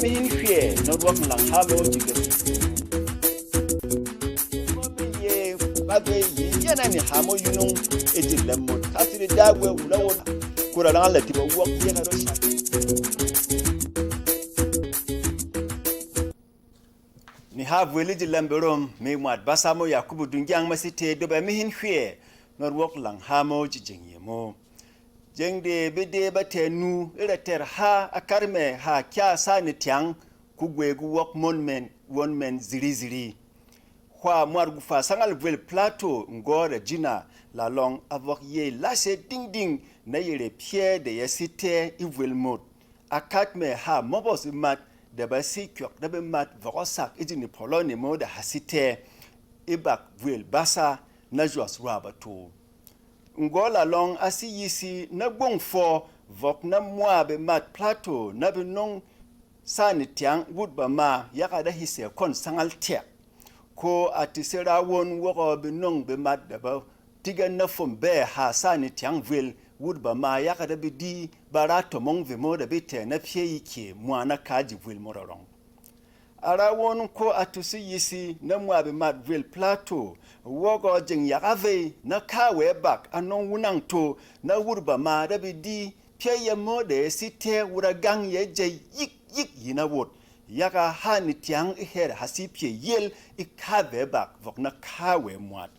mihin hwie no work lang ha mo jige ye babe ye na ni ha mo yunung ejilem mo kasiri dagwe ulawo kura lang la tiba work ye na rosha ni ha Yeget E Lem Berom me mwat basamo Yakubu dungyang masite doba mihin hwie no work lang ha mo jijenge mo jengde bede batenu irater ha akarme ha kya sani tiang kugwegu wok won men ziri kwa mwargu fa sangal vel plateau ngore jina la long avok ye lase ding na yere pie de yesite ivel mot akatme ha mobos mat de basi kyok de be mat vosak ijini polone mo da hasite ibak vel basa na jos rabato ngola long asi yisi na gbongfo vok na mwabe mat plateau na binong sani tiang wudba ma yakada hise kon sangal tek ko atisera won woko binong be mat daba tiga na fombe ha sani tiang vil wudba ma yakada bidi barato mong vimo da bite na pye yike mwana kaji vil mororong ara won ko atusi yisi na mwabe mat vil plateau wogo jeng yakave na kawe bak anon wunang to na wurba ma da bidi pye yamo de site wuragang ye je yik yina wot yaka hani tiang her hasi pye yel ikave bak vok na kawe mwat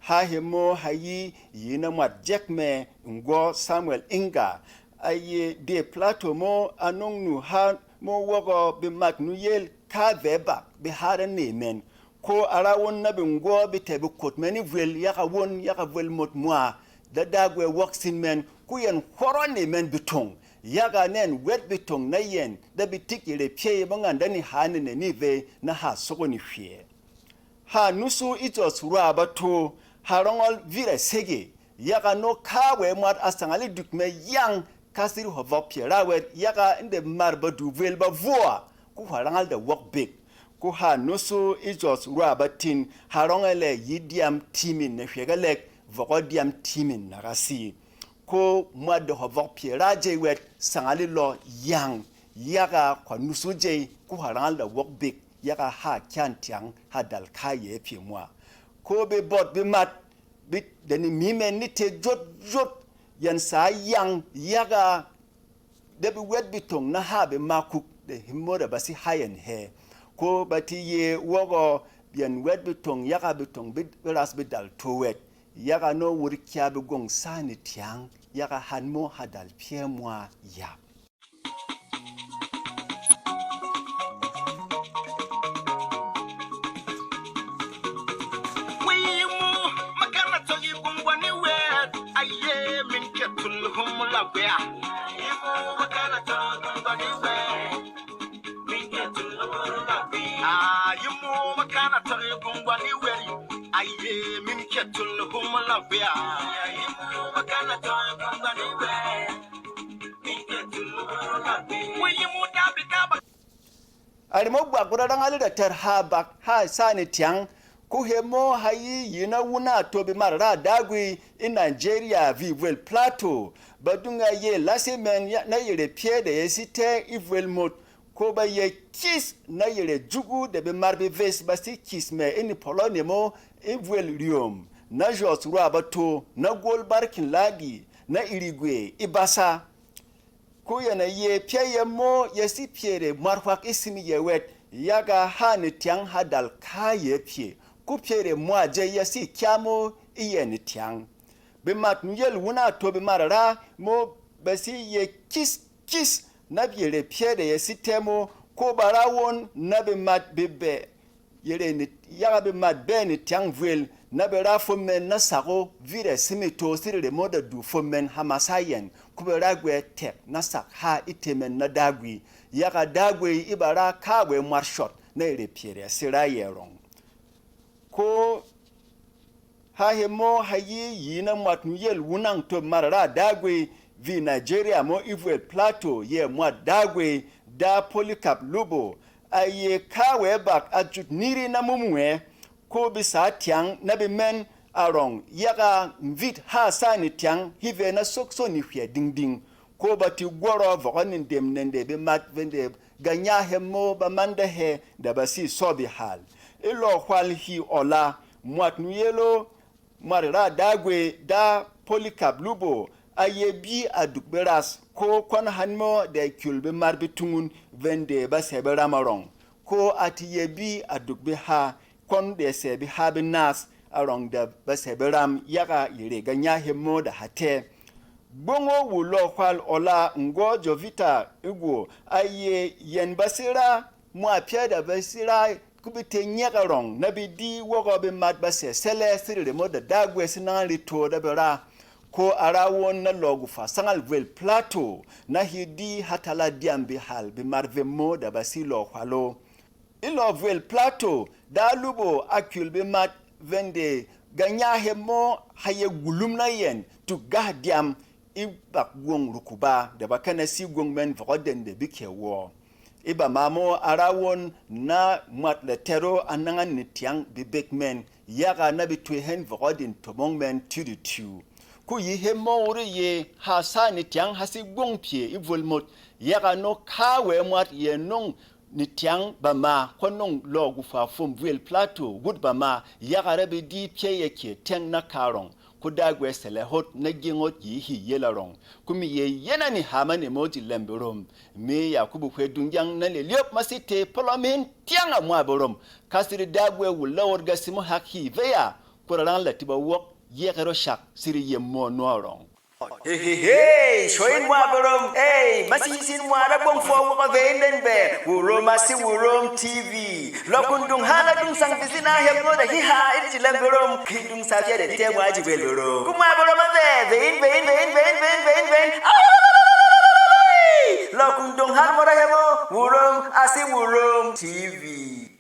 ha hemo hayi yina mwat jekme ngo Samuel Inga aye de plateau mo anong nu ha mo wogo be mat nu yel kave bak be hara nemen ko ara won na bingo bi tebe kot meni vel yaka vel mot moi da dagwe waxin men ku yen horone men bitong yaga nen wet bitong na yen da bitik yele pye banganda ni hanene ni ve na ha soko ni hwie ha nusu itos ruaba to harongol vire sege yaga no kawe mat asangali dukme yang kasiri hovopye rawe yaga inde marba du vel ba voa ku harangal da work big ko ha nusu ijos ruabatin harongele yidiam timin ne hwegalek vokodiam timin narasi ko mwade hovok pieraje wet sangali lo yang yaga kwa nusu je ko harangal da work big yaga ha kyantiang hadal kaye pi mwa ko be bot be mat bit deni mimen ni te jot yan sa yang yaga debi wet bitong na ha be makuk de himoda basi hayen he ko bati ye wogo bien wet bitong yaga bitong bit ras bidal to wet yaga no wuri kya be gong sani tiang yaga hanmo hadal pie moi ya Arimogba guradan alida terhabak ha sani tiang ku hemo hayi yina wuna to be marara dagwi in Nigeria vivel plateau badunga ye lasemen na yere pie de yesite ivel mot ko ba ye kis na yere jugu de be marbe ves basi kis me in Pologne mo ivel riom na jos ruabato na gol barkin ladi na irigwe ibasa ko yana ye pye mo yesi piere marwak isimi ye wet yaga hani tiang hadal kaye pie ku piere mo je yesi kyamo iye tiang be mat nyel wuna to be marara mo basi ye kis na biere piere yesi temo ko barawon na be mat bebe yere ni yaga be mat be ni tiang vel na be rafomen na sago vire simito sirire moda du fomen hamasayen kubera gwe tek na sak ha itemen na dagwi yaga dagwe ibara kawe marshot na ire piere sirayerong ko ha hemo hayi yina matnu yel wunang to marara dagwe vi Nigeria mo ivel plateau ye mo dagwe da polycarp lubo aye kawe bak ajut niri na mumwe ko bisa tiang na be men arong yaga mvit ha sani tiang hive na sokso ni hwe ding ko bati gworo vokonin dem nende be mat vende ganya hemo ba manda he da basi sobi hal ilo kwal hi ola mwat nuyelo marira dagwe da polycarp lubo ayebi adukberas ko kon hanmo da kulbe marbitungun vende ba sebe ramarong ko atiyebi adukbe ha kon de sebi habinas arong da ba sebe ram yaga yire ganya hemo da hate bongo wulo kwal ola ngo jovita igwo aye yen basira mwa pia da basira kubite nyagarong nabidi wogo be mat base sele sirire mo da dagwe sinali to da bera ko arawon na logu fa sangal vel plateau na hidi hatala diambi hal be marve mo da basilo kwalo ilo vel plateau da lubo akul be mat vende ganya hemo haye gulum na yen tu gahdiam ibak gwong rukuba da bakana si gwong men voden de bikewo iba mamo arawon na matletero anangan nitiang bibek men yaga na bitwe hen voden tomong men tudu ku yi hemo uri ye hasa nitiang hasi gwong pie ivolmot yaga no kawe mat ye nong nitiang bama konong logu fa fom vuel plateau gud bama yaga rabi di pie yake teng na karong kudagwe sele hot na gingot yi hi yelarong kumi ye yena ni hamane moji lemberom me yakubu kwe dungyang na le liop masite polomin tianga mwa borom kasiri dagwe wulawor gasimo haki veya kurarang latiba wok yekero shak siri yemmo noarong hey shoyin mwa borom hey masisin mwa da bong fo ko venden be Wurom asi Wurom TV lokundung hala dung sang bisina hemno da hi ha iti lemberom kidung safia de te waji beloro kuma borom be vein lokundung hal mora hemo Wurom asi Wurom TV